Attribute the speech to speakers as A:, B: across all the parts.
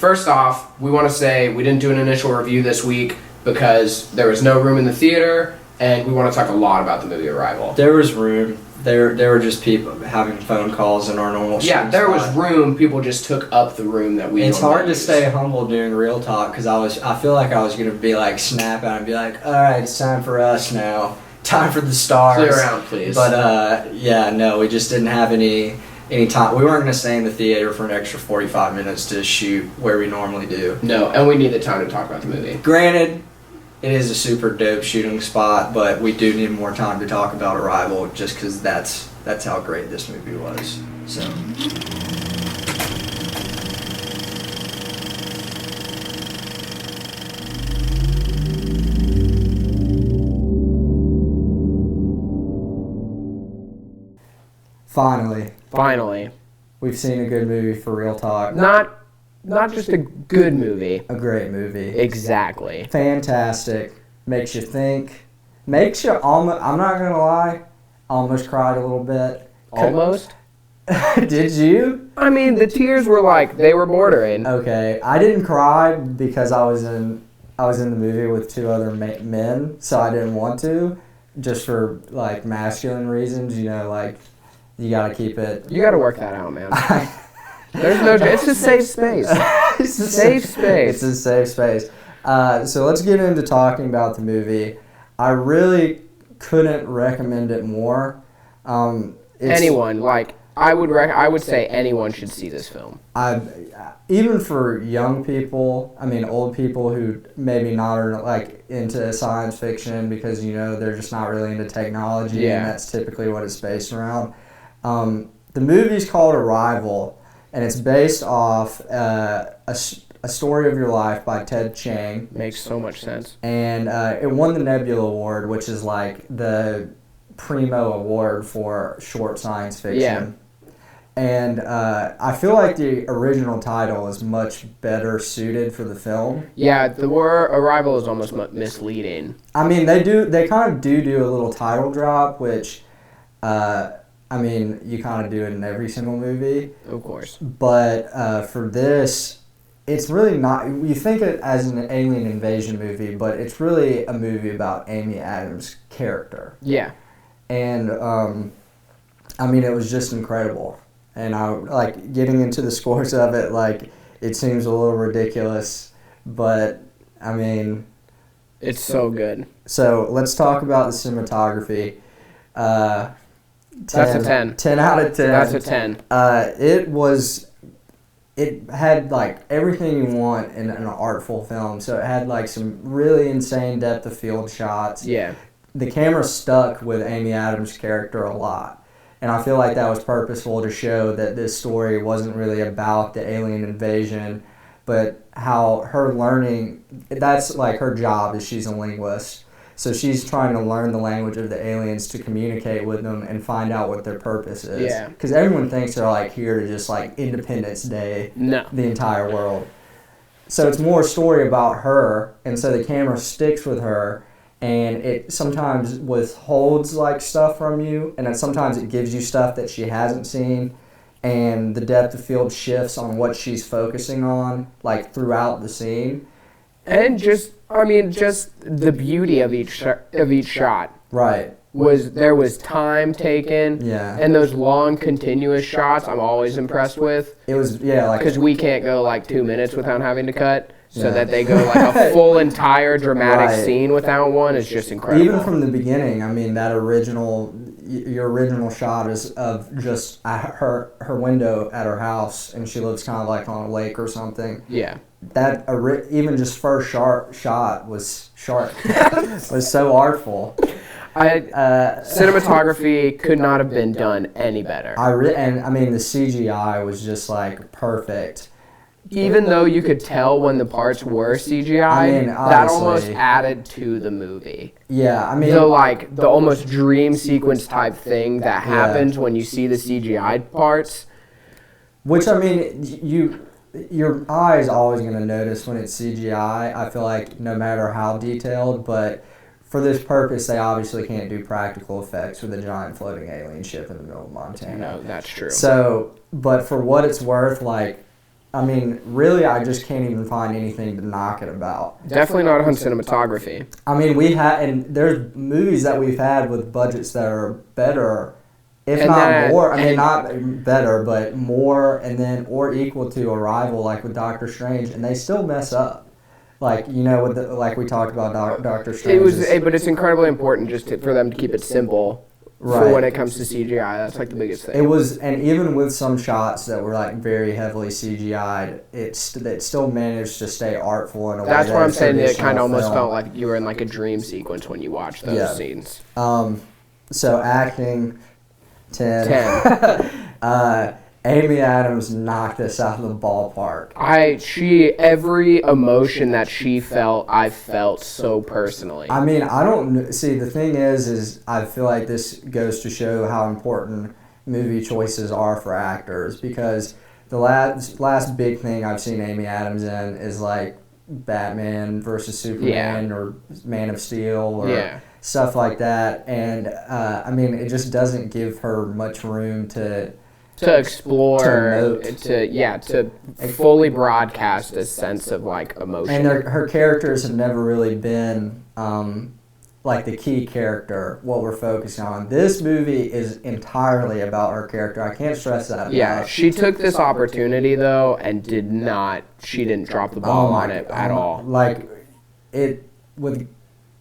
A: first off, we want to say we didn't do an initial review this week because there was no room in the theater, and we want to talk a lot about the movie Arrival.
B: There was room. There were just people having phone calls in our normal.
A: Yeah, there was room. People just took up the room that we.
B: It's hard to stay humble doing real talk because I feel like I was gonna be like snap out and be like, all right, it's time for us now. Time for the stars.
A: Clear out, please.
B: But yeah, no, we just didn't have any time. We weren't gonna stay in the theater for an extra 45 minutes to shoot where we normally do.
A: No, and we needed time to talk about the movie.
B: Granted, it is a super dope shooting spot, but we do need more time to talk about Arrival just because that's how great this movie was. So. Finally, we've seen a good movie for real talk.
A: Not just a good movie.
B: A great movie.
A: Exactly.
B: Fantastic. Makes you think. Makes you almost, I'm not going to lie, almost cried a little bit.
A: Almost?
B: Did you?
A: I mean, the tears were like, they were bordering.
B: Okay. I didn't cry because I was in the movie with two other men, so I didn't want to, just for, like, masculine reasons, you know, like, you got to keep it.
A: You got to work that out, man. There's no. It's a safe space.
B: It's a
A: safe space.
B: It's a safe space. So let's get into talking about the movie. I really couldn't recommend it more.
A: Anyone, like I would say anyone should see this film.
B: Even for young people, I mean old people who maybe not are like into science fiction because you know they're just not really into technology, and that's typically what it's based around. The movie's called Arrival. And it's based off a Story of Your Life by Ted Chiang.
A: Makes so much sense.
B: And it won the Nebula Award, which is like the primo award for short science fiction.
A: Yeah.
B: And I feel like the original title is much better suited for the film.
A: Yeah, the word Arrival is almost misleading.
B: I mean, they kind of do a little title drop, which... I mean, you kind of do it in every single movie.
A: Of course.
B: But for this, it's really not... You think it as an alien invasion movie, but it's really a movie about Amy Adams' character.
A: Yeah.
B: And, I mean, it was just incredible. And I like getting into the scores of it, like, it seems a little ridiculous, but, I mean...
A: It's so good.
B: So, let's talk about the cinematography.
A: 10. That's a 10.
B: 10 out of 10.
A: That's a 10.
B: It had like everything you want in an artful film. So it had like some really insane depth of field shots.
A: Yeah.
B: The camera stuck with Amy Adams' character a lot. And I feel like that was purposeful to show that this story wasn't really about the alien invasion, but how her learning, that's like her job is she's a linguist. So she's trying to learn the language of the aliens to communicate with them and find out what their purpose is.
A: Yeah.
B: Because everyone thinks they're like here to just like Independence Day the entire world. So it's more a story about her, and so the camera sticks with her, and it sometimes withholds like stuff from you, and then sometimes it gives you stuff that she hasn't seen, and the depth of field shifts on what she's focusing on like throughout the scene.
A: And just the beauty of each shot.
B: Right.
A: There was time taken.
B: Yeah.
A: And those long continuous shots I'm always impressed with.
B: It was, like...
A: Because we can't go like 2 minutes without having to cut. So that they go like a full entire dramatic scene without one is just incredible.
B: Even from the beginning, I mean, your original shot is of just her window at her house, and she lives kind of like on a lake or something.
A: Yeah.
B: That even just first shot was sharp. Was so artful.
A: Cinematography could not have been done any better.
B: And I mean the CGI was just like perfect.
A: Even though you could tell when the parts were CGI, that almost added to the movie.
B: Yeah, I mean
A: the almost dream sequence type thing that happens when you see the CGI parts.
B: Which I mean your eye is always going to notice when it's CGI, I feel like, no matter how detailed, but for this purpose, they obviously can't do practical effects with a giant floating alien ship in the middle of Montana.
A: No, that's true.
B: So, but for what it's worth, like, I mean, really, I just can't even find anything to knock it about.
A: Definitely not on cinematography.
B: I mean, and there's movies that we've had with budgets that are better, if
A: And
B: not
A: that-
B: more. I mean, not better, but more, and then or equal to Arrival, like with Doctor Strange, and they still mess up. Like, you know, with like we talked about Doctor Strange.
A: But it's incredibly important for them to keep it simple.
B: Right.
A: For when it comes to CGI, that's like the biggest thing.
B: It was, and even with some shots that were like very heavily CGI'd, it still managed to stay artful in a way.
A: That's what I'm saying. It kind of
B: traditional
A: almost
B: film.
A: felt like you were in like a dream sequence when you watch those scenes.
B: So acting, 10.
A: 10.
B: Amy Adams knocked this out of the ballpark.
A: Every emotion that she felt, I felt so personally.
B: I mean, I don't see. The thing is I feel like this goes to show how important movie choices are for actors, because the last big thing I've seen Amy Adams in is like Batman versus Superman or Man of Steel or stuff like that, and I mean, it just doesn't give her much room to explore, to fully broadcast a sense of like emotion. And her characters have never really been like the key character, what we're focusing on. This movie is entirely about her character. I can't stress that enough.
A: Yeah, she took this opportunity though and she didn't drop the ball on it at all.
B: Like it with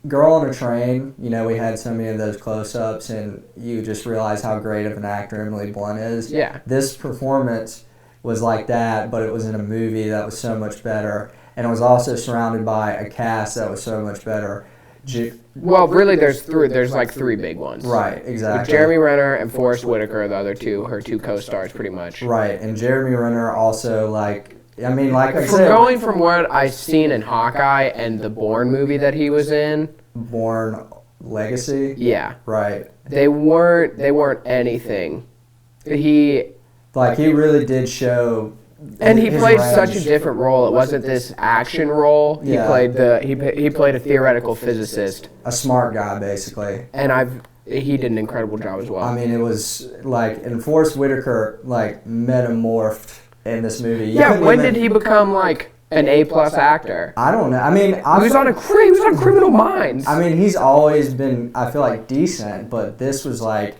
B: Girl on a Train, you know, we had so many of those close-ups, and you just realize how great of an actor Emily Blunt is.
A: Yeah.
B: This performance was like that, but it was in a movie that was so much better, and it was also surrounded by a cast that was so much better.
A: Well, really, there's like three big ones.
B: Right, exactly.
A: With Jeremy Renner and Forrest Whitaker, the other two, her two co-stars, pretty much.
B: Right, and Jeremy Renner also, like, I mean, like I said,
A: going from what I've seen in Hawkeye and the Bourne movie that he was in,
B: Bourne Legacy.
A: yeah,
B: Right.
A: they weren't anything. He
B: really did show.
A: And he
B: his
A: played
B: range.
A: such a different role. It wasn't this action role.
B: Yeah.
A: He played a theoretical physicist,
B: A smart guy, basically.
A: and he did an incredible job as well.
B: I mean, it was like, and Forrest Whitaker like metamorphed in this movie.
A: When did he become like an A+ actor?
B: I don't know. I mean,
A: He was on Criminal Minds.
B: I mean, he's always been, I feel like, decent, but this was like,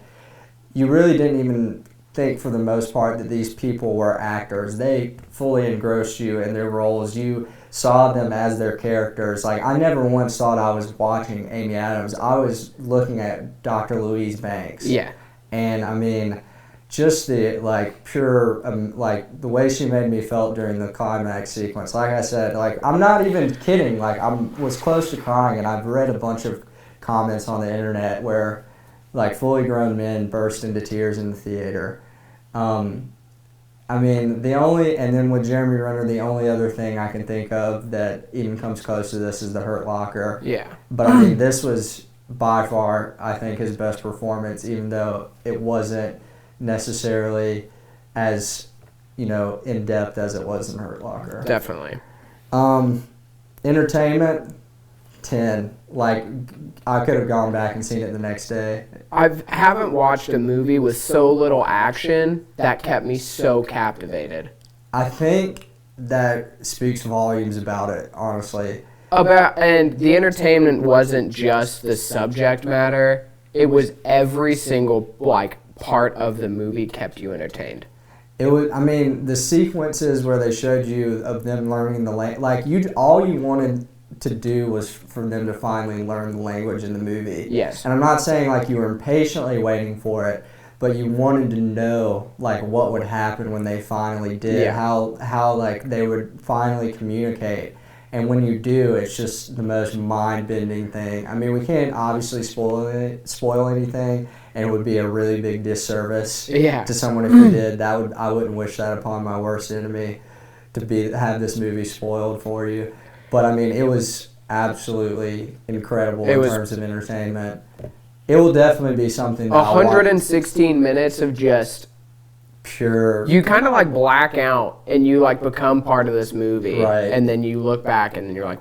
B: you really didn't even think for the most part that these people were actors. They fully engrossed you in their roles. You saw them as their characters. Like, I never once thought I was watching Amy Adams. I was looking at Dr. Louise Banks.
A: Yeah.
B: And I mean, just the like pure like the way she made me felt during the climax sequence. Like I said, like I'm not even kidding. Like was close to crying, and I've read a bunch of comments on the internet where like fully grown men burst into tears in the theater. I mean, and then with Jeremy Renner, the only other thing I can think of that even comes close to this is the Hurt Locker.
A: Yeah.
B: But I mean, this was by far, I think, his best performance, even though it wasn't necessarily as, you know, in depth as it was in Hurt Locker.
A: Definitely.
B: Entertainment, 10. Like, I could have gone back and seen it the next day.
A: I haven't watched a movie with so little action that kept me so captivated.
B: I think that speaks volumes about it, honestly.
A: And the entertainment wasn't just the subject matter. It was every single, like, part of the movie kept you entertained.
B: It was, I mean, the sequences where they showed you of them learning the language, like, all you wanted to do was for them to finally learn the language in the movie.
A: Yes.
B: And I'm not saying, like, you were impatiently waiting for it, but you wanted to know, like, what would happen when they finally did, how like, they would finally communicate. And when you do, it's just the most mind-bending thing. I mean, we can't obviously spoil anything, and it would be a really big disservice to someone if we did. I wouldn't wish that upon my worst enemy, to have this movie spoiled for you. But I mean, it was absolutely incredible in terms of entertainment. It will definitely be something that
A: 116 minutes of just
B: pure.
A: You kind of like black out and you like become part of this movie,
B: right?
A: And then you look back and then you're like,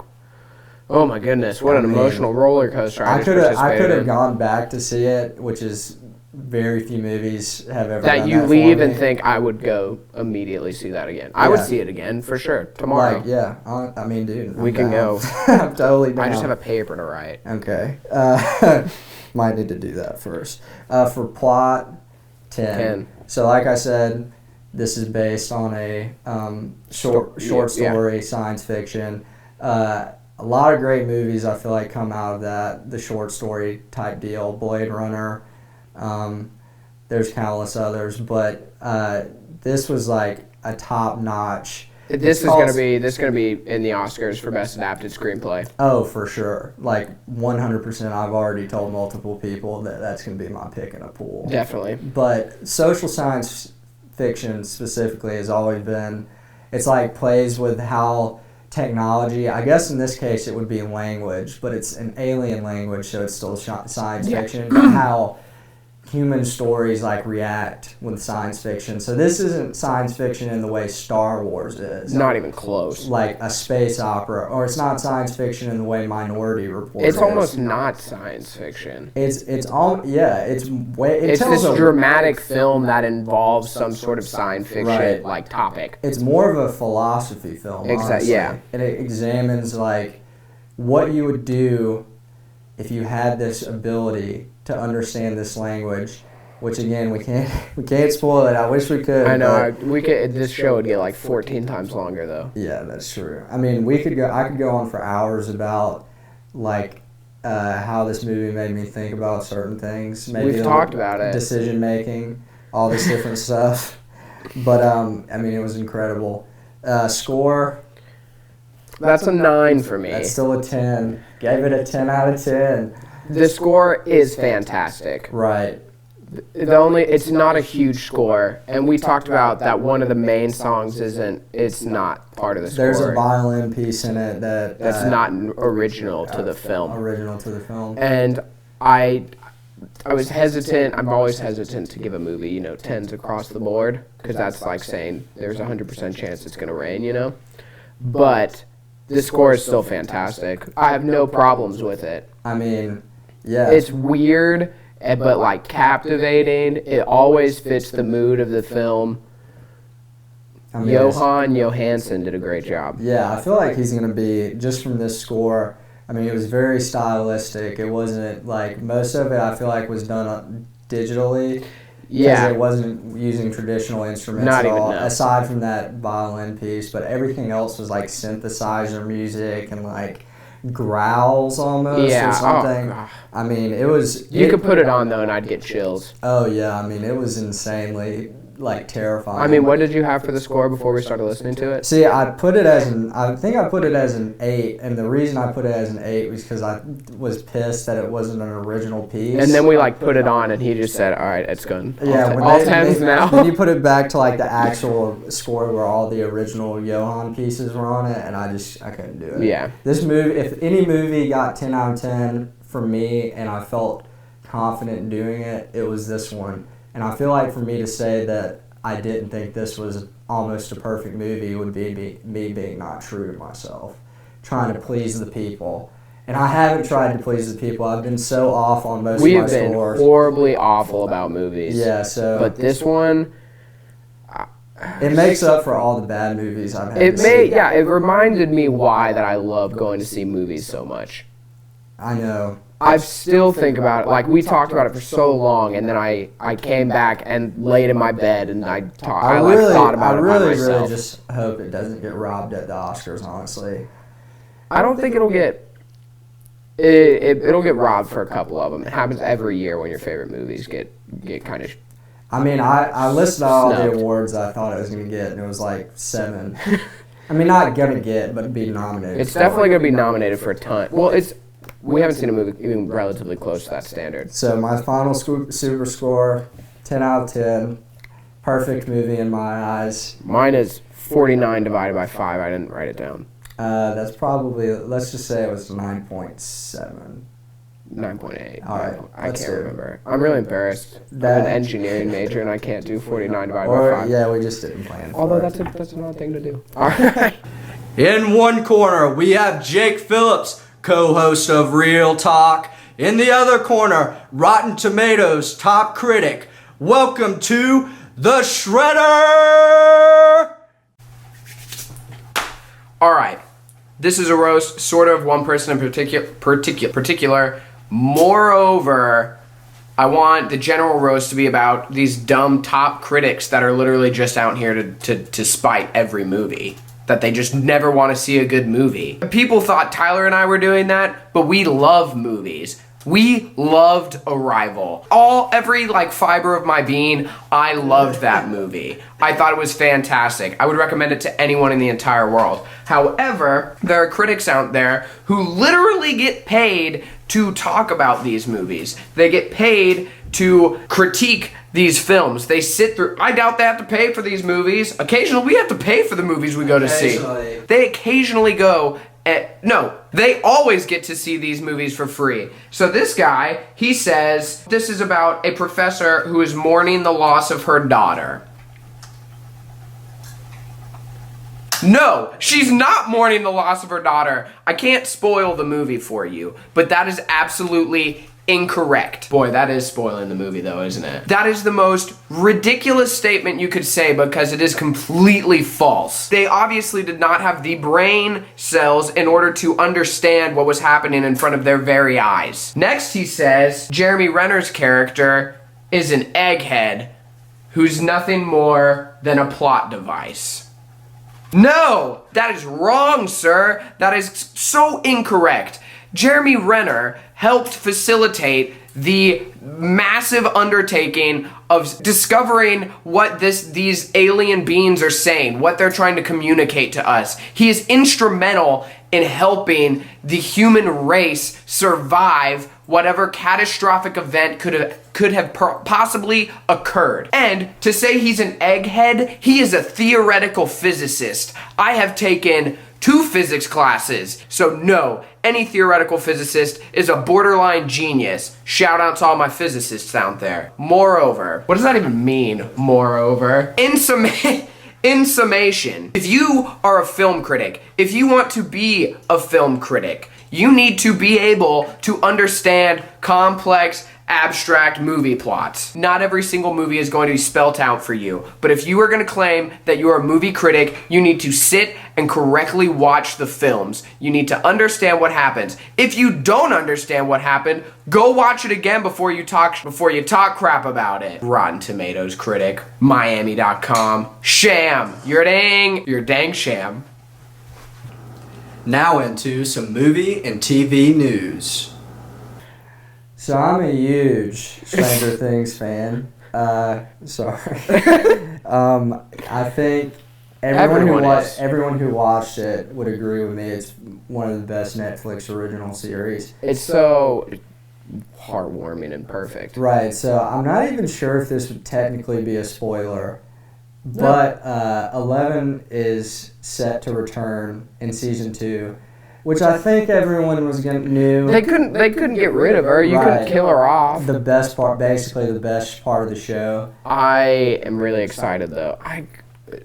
A: oh my goodness, what an emotional roller coaster!
B: I could have gone back to see it, which is very few movies have ever
A: that
B: done
A: you
B: that
A: leave
B: for
A: and
B: me.
A: think I would go immediately see that again. I would
B: Yeah.
A: see it again for sure tomorrow.
B: Like, yeah, I mean, dude,
A: We
B: I'm
A: can
B: down.
A: go.
B: I'm totally down.
A: I just have a paper to write.
B: Okay. Might need to do that first. For plot, 10.
A: 10.
B: So like I said, this is based on a short story, science fiction. A lot of great movies I feel like come out of that, the short story type deal. Blade Runner, there's countless others, but this was like a top notch.
A: This is gonna be in the Oscars for best adapted screenplay.
B: Oh, for sure. Like 100%. I've already told multiple people that that's gonna be my pick in a pool.
A: Definitely.
B: But social science fiction specifically has always been, it's like plays with how technology, I guess in this case it would be language, but it's an alien language, so it's still science fiction, but how human stories like react with science fiction. So this isn't science fiction in the way Star Wars is.
A: Not even close.
B: Like a space opera, or it's not science fiction in the way Minority Report
A: It's
B: is.
A: almost not science fiction.
B: It's all it's
A: It's this dramatic film that involves some sort of science fiction
B: Right.
A: like topic.
B: It's more of a philosophy film. Honestly.
A: Yeah.
B: And it examines like what you would do if you had this ability to understand this language, which again we can't spoil it. I wish we could.
A: I know we could. This show would get like 14 times longer though.
B: Yeah, that's true. I mean, I could go on for hours about like how this movie made me think about certain things. Maybe
A: We've talked about it.
B: Decision making, all this different stuff. But I mean, it was incredible. Score.
A: That's a 9 for me.
B: That's still a 10. Gave it a 10 out of 10.
A: The score is fantastic.
B: Right.
A: It's not a huge score, and we talked about that one of the main songs it's not part of the score.
B: There's a violin piece in it
A: that's not original to the film.
B: Original to the film.
A: And I was hesitant. I'm always hesitant to give a movie, 10s across the board, because that's like saying there's a 100% chance it's going to rain, But the score is still fantastic. I have no problems with it.
B: I mean, yeah.
A: It's weird, but like captivating. It always fits the mood of the film.
B: I mean,
A: Johan Johansson did a great job.
B: Yeah, I feel like he's going to be, just from this score, I mean, it was very stylistic. It wasn't like, most of it I feel like was done digitally.
A: Yeah.
B: Because it wasn't using traditional instruments
A: Not
B: at
A: even,
B: all,
A: no.
B: aside from that violin piece. But everything else was like synthesizer music and like growls almost or something.
A: Oh,
B: I mean, it was...
A: You could put it on, though, and I'd get chills.
B: Oh, yeah. I mean, it was insanely, like, terrifying.
A: I mean, what did you have for the score before we started listening to it?
B: See, I think I put it as an 8, and the reason I put it as an 8 was because I was pissed that it wasn't an original piece.
A: And then we, put it on, and he just said, all right, it's good.
B: Yeah,
A: all 10s now.
B: Then you put it back to, like, the actual score where all the original Johan pieces were on it, and I couldn't do it.
A: Yeah.
B: This movie, if any movie got 10 out of 10 for me, and I felt confident in doing it, it was this one. And I feel like for me to say that I didn't think this was almost a perfect movie would be me being not true to myself, trying to please the people. And I haven't tried to please the people. I've been so off on most of my scores.
A: We've been horribly awful about movies.
B: Yeah, so...
A: But this one...
B: It makes up for all the bad movies I've had to see.
A: Yeah, it reminded me why that I love going to see movies so much.
B: I know.
A: I still think about it. Like, we talked about it for so long, and then I came back and laid in my bed, and I thought about it by myself.
B: I really just hope it doesn't get robbed at the Oscars, honestly.
A: I don't think it'll get... It'll get robbed for a couple of them. It happens every year when your favorite movies get kind of...
B: I mean, I listed all
A: snubbed.
B: the awards I thought it was going to get, and it was like 7. I mean, not going to get, but be nominated.
A: It's definitely going to be nominated for a ton. Well, we haven't seen a movie even relatively close to that standard.
B: So my final super score, 10 out of 10. Perfect movie in my eyes.
A: Mine is 49 divided by 5. I didn't write it down.
B: That's probably, let's just say it was 9.7.
A: 9.8.
B: All right,
A: I can't remember. I'm really embarrassed. I'm an engineering major, and I can't do 49 divided by 5.
B: Yeah, we just didn't plan for
A: Although
B: it.
A: that's an odd thing to do. All right.
B: In one corner, we have Jake Phillips, co-host of Real Talk. in the other corner, Rotten Tomatoes top critic. Welcome to The Shredder!
A: All right. This is a roast, sort of one person in particular. Moreover, I want the general roast to be about these dumb top critics that are literally just out here to spite every movie. That they just never want to see a good movie. People thought Tyler and I were doing that, but we love movies. We loved Arrival. Every fiber of my being, I loved that movie. I thought it was fantastic. I would recommend it to anyone in the entire world. However, there are critics out there who literally get paid to talk about these movies. They get paid to critique these films. They sit through. I doubt they have to pay for these movies. Occasionally, we have to pay for the movies we go to see. They occasionally go. No, they always get to see these movies for free. So this guy, he says, this is about a professor who is mourning the loss of her daughter. No, she's not mourning the loss of her daughter. I can't spoil the movie for you, but that is absolutely incorrect. Boy, that is spoiling the movie though, isn't it? That is the most ridiculous statement you could say because it is completely false. They obviously did not have the brain cells in order to understand what was happening in front of their very eyes. Next, he says, Jeremy Renner's character is an egghead who's nothing more than a plot device. No, that is wrong, sir. That is so incorrect. Jeremy Renner helped facilitate the massive undertaking of discovering what these alien beings are saying, what they're trying to communicate to us. He is instrumental in helping the human race survive whatever catastrophic event could have possibly occurred. And to say he's an egghead, he is a theoretical physicist. I have taken 2 physics classes, so no, any theoretical physicist is a borderline genius. Shout out to all my physicists out there. Moreover, what does that even mean, moreover? In summation, if you are a film critic, if you want to be a film critic, you need to be able to understand complex, abstract movie plots. Not every single movie is going to be spelt out for you, but if you are going to claim that you are a movie critic, you need to sit and correctly watch the films. You need to understand what happens. If you don't understand what happened, go watch it again before you talk crap about it. Rotten Tomatoes critic, Miami.com, sham. You're dang sham.
B: Now into some movie and TV news. So I'm a huge Stranger Things fan. Sorry. I think everyone who watched it would agree with me. It's one of the best Netflix original series.
A: It's so heartwarming and perfect.
B: Right. So I'm not even sure if this would technically be a spoiler, but 11 is set to return in season 2. Which I think everyone knew.
A: They couldn't get rid of her. You couldn't kill her off.
B: The best part of the show.
A: I am really excited though.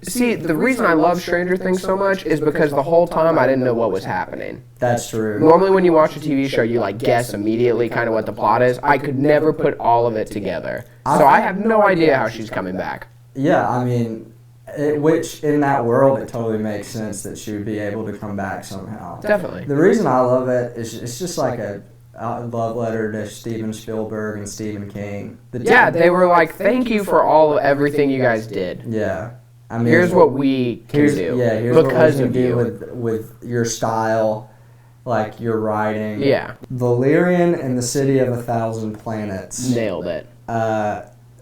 A: See, the reason I love Stranger Things so much is because the whole time I didn't know what was happening.
B: That's true.
A: Normally when you watch a TV show, you guess immediately kind of what the plot is. I could never put all of it together. So I have no idea how she's coming back.
B: Yeah, I mean, which in that world, it totally makes sense that she would be able to come back somehow.
A: Definitely.
B: The reason I love it is it's just like a love letter to Steven Spielberg and Stephen King.
A: They were like, thank you for everything you guys did.
B: Yeah. I mean,
A: here's what we can do.
B: Yeah, here's
A: because
B: what we can
A: of
B: do with your style, like your writing.
A: Yeah.
B: Valerian and the City of 1,000 Planets.
A: Nailed it.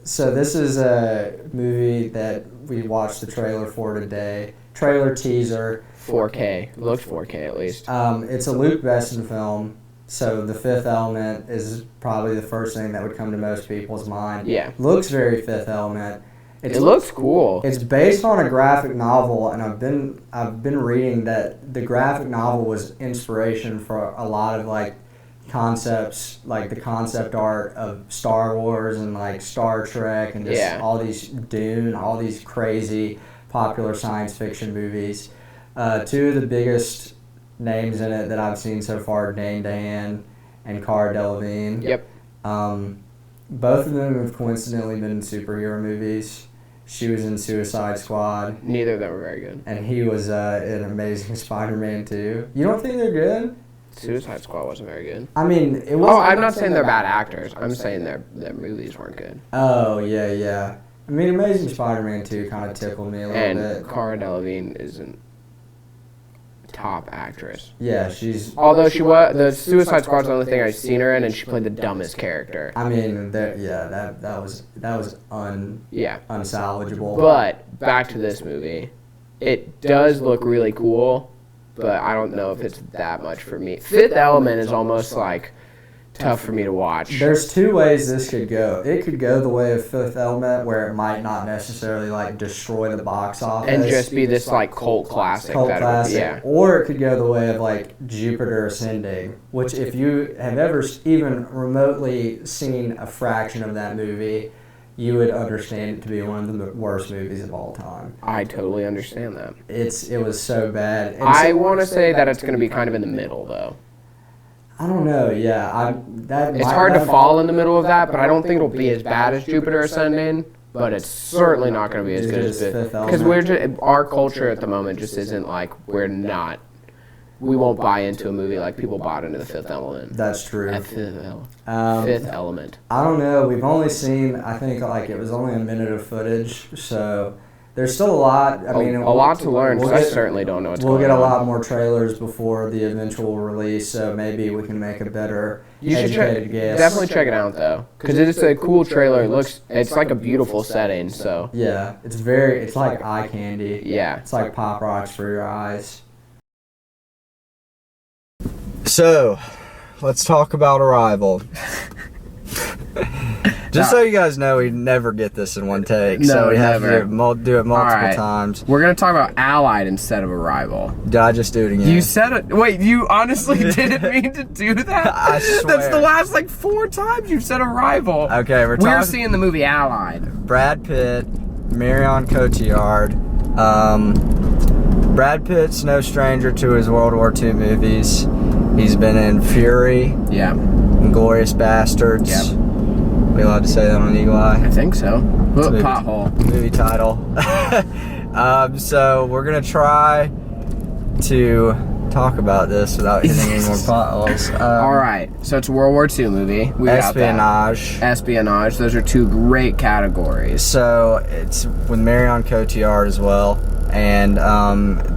B: So this is a movie that we watched the trailer for today. Trailer teaser.
A: 4K. Looks 4K at least.
B: It's a Luc Besson film. So The Fifth Element is probably the first thing that would come to most people's mind.
A: Yeah.
B: Looks very Fifth Element.
A: It looks cool.
B: It's based on a graphic novel, and I've been reading that the graphic novel was inspiration for a lot of concepts, like the concept art of Star Wars and Star Trek and just all these Dune, all these crazy popular science fiction movies. 2 of the biggest names in it that I've seen so far, Dane DeHaan and Cara Delevingne.
A: Yep.
B: Both of them have coincidentally been in superhero movies. She was in Suicide Squad.
A: Neither of them were very good.
B: And he was in Amazing Spider-Man 2. You don't think they're good?
A: Suicide Squad wasn't very good.
B: I mean, it was.
A: Oh, I'm not saying they're bad actors. I'm saying their movies weren't good.
B: Oh, yeah. I mean, Amazing Spider-Man 2 kind of tickled me a little bit.
A: And Cara Delevingne isn't top actress.
B: Yeah, she's.
A: Although she was, the Suicide Squad's the only thing I've seen her in, and she played the dumbest character.
B: I mean, that was unsalvageable.
A: But back to this movie, it does look really cool, but I don't know if it's that much for me. Fifth Element is almost like tough for me to watch.
B: There's two ways this could go. It could go the way of Fifth Element, where it might not necessarily like destroy the box office
A: and just be this like cult classic.
B: Yeah. Or it could go the way of like Jupiter Ascending, which if you have ever even remotely seen a fraction of that movie, you would understand it to be one of the worst movies of all time.
A: I totally understand that.
B: It was so bad. And
A: I want to say that it's going to be kind of in the middle, though.
B: I don't know. Yeah,
A: it's hard to fall in the middle of that, but I don't think it'll be as bad as Jupiter Ascending. But it's certainly not going to be as good as Fifth Element. Because our culture at the moment just isn't like we won't buy into a movie like people bought into the Fifth Element.
B: That's true.
A: Fifth Element.
B: I don't know. We've only seen, I think, like it was only a minute of footage, so there's still a lot. I mean,
A: a lot to learn. Because I certainly don't know what's going on.
B: We'll get a lot more trailers before the eventual release, so maybe we can make a better educated guess.
A: Definitely check it out though, because it's a cool trailer. It's like a beautiful setting. So
B: yeah, it's like eye candy.
A: Yeah,
B: it's like Pop Rocks for your eyes. So, let's talk about Arrival. Just so you guys know, we never get this in one take, so we have to do it multiple times.
A: We're going to talk about Allied instead of Arrival.
B: Did I just do it again?
A: You said it. Wait, you honestly didn't mean to do that?
B: I swear.
A: That's the last 4 times you've said Arrival.
B: Okay,
A: we're seeing the movie Allied.
B: Brad Pitt, Marion Cotillard. Brad Pitt's no stranger to his World War II movies. He's been in Fury.
A: Yeah.
B: Inglourious Bastards.
A: Yep.
B: Are we allowed to say that on Eagle Eye?
A: I think so. Pothole.
B: Movie title. So we're going to try to talk about this without hitting any more potholes.
A: All right. So it's a World War II movie. Espionage. Those are 2 great categories.
B: So it's with Marion Cotillard as well. And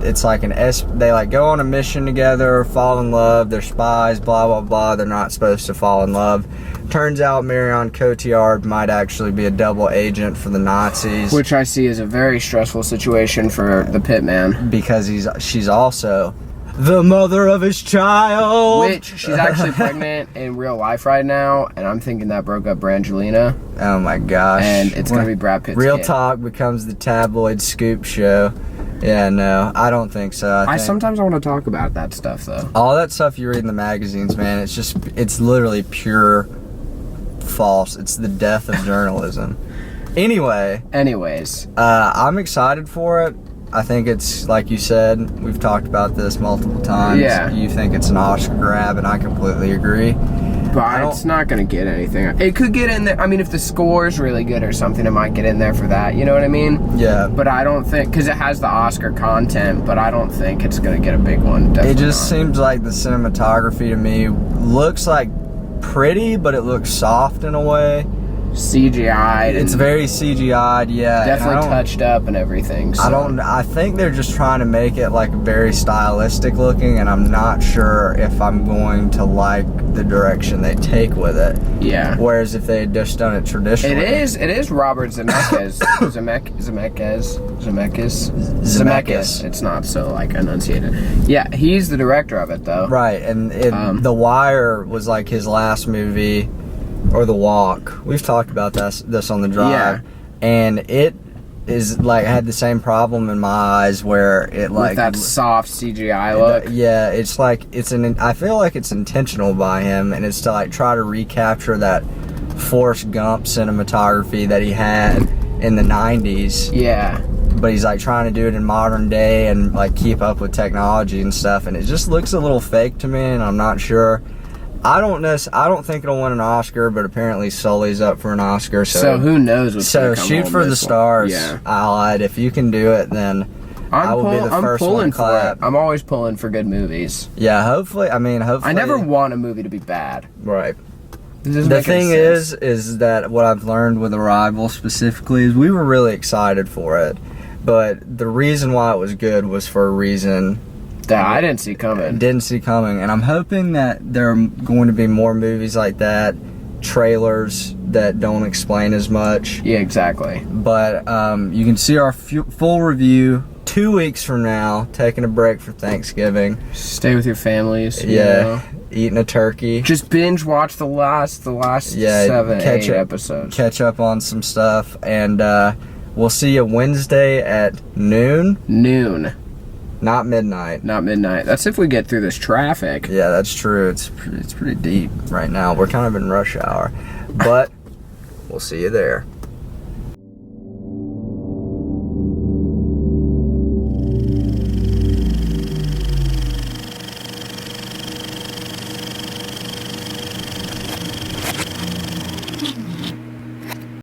B: it's like they go on a mission together, fall in love, they're spies, blah, blah, blah. They're not supposed to fall in love. Turns out Marion Cotillard might actually be a double agent for the Nazis.
A: Which I see as a very stressful situation for the Pitman.
B: Because she's also the mother of his child.
A: Which, she's actually pregnant in real life right now, and I'm thinking that broke up Brangelina.
B: Oh my gosh.
A: And it's going to be Brad Pitt's
B: Real
A: kid.
B: Talk becomes the tabloid scoop show. Yeah, no, I don't think so.
A: Sometimes I want to talk about that stuff, though.
B: All that stuff you read in the magazines, man, it's literally pure false. It's the death of journalism. Anyways, I'm excited for it. I think it's, like you said, we've talked about this multiple times.
A: Yeah.
B: You think it's an Oscar grab, and I completely agree.
A: But it's not going to get anything. It could get in there. I mean, if the score is really good or something, it might get in there for that. You know what I mean?
B: Yeah.
A: But I don't think, because it has the Oscar content, but I don't think it's going to get a big one. Definitely
B: it just seems like the cinematography to me looks like pretty, but it looks soft in a way.
A: CGI'd.
B: It's very CGI'd, yeah.
A: Definitely touched up and everything. So.
B: I think they're just trying to make it like very stylistic looking, and I'm not sure if I'm going to like the direction they take with it.
A: Yeah.
B: Whereas if they had just done it traditionally.
A: It is Robert Zemeckis. Zemeckis. It's not so enunciated. Yeah, he's the director of it though.
B: Right, and The Wire was like his last movie. Or The Walk. We've talked about this on the drive.
A: Yeah.
B: And it is had the same problem in my eyes where it
A: with that soft CGI look.
B: Yeah, it's I feel like it's intentional by him, and it's to try to recapture that Forrest Gump cinematography that he had in the 90s.
A: Yeah.
B: But he's trying to do it in modern day and keep up with technology and stuff, and it just looks a little fake to me, and I'm not sure. I don't think it'll win an Oscar, but apparently Sully's up for an Oscar. So
A: who knows what's
B: so
A: gonna come
B: shoot
A: on
B: for the
A: this
B: stars.
A: one. Yeah.
B: Allied. If you can do it, then I will be the first one to clap.
A: I'm always pulling for good movies.
B: Yeah, hopefully. I
A: never want a movie to be bad.
B: Right. The thing is that what I've learned with Arrival specifically is we were really excited for it, but the reason why it was good was for a reason
A: that I didn't see coming.
B: And I'm hoping that there are going to be more movies like that, trailers that don't explain as much.
A: Yeah, exactly.
B: But you can see our full review 2 weeks from now, taking a break for Thanksgiving.
A: Stay with your families.
B: Yeah, eating a turkey.
A: Just binge watch the last 7, 8 episodes.
B: Catch up on some stuff, and we'll see you Wednesday at noon. Not midnight.
A: That's if we get through this traffic.
B: Yeah, that's true. It's pretty deep right now. We're kind of in rush hour, but we'll see you there.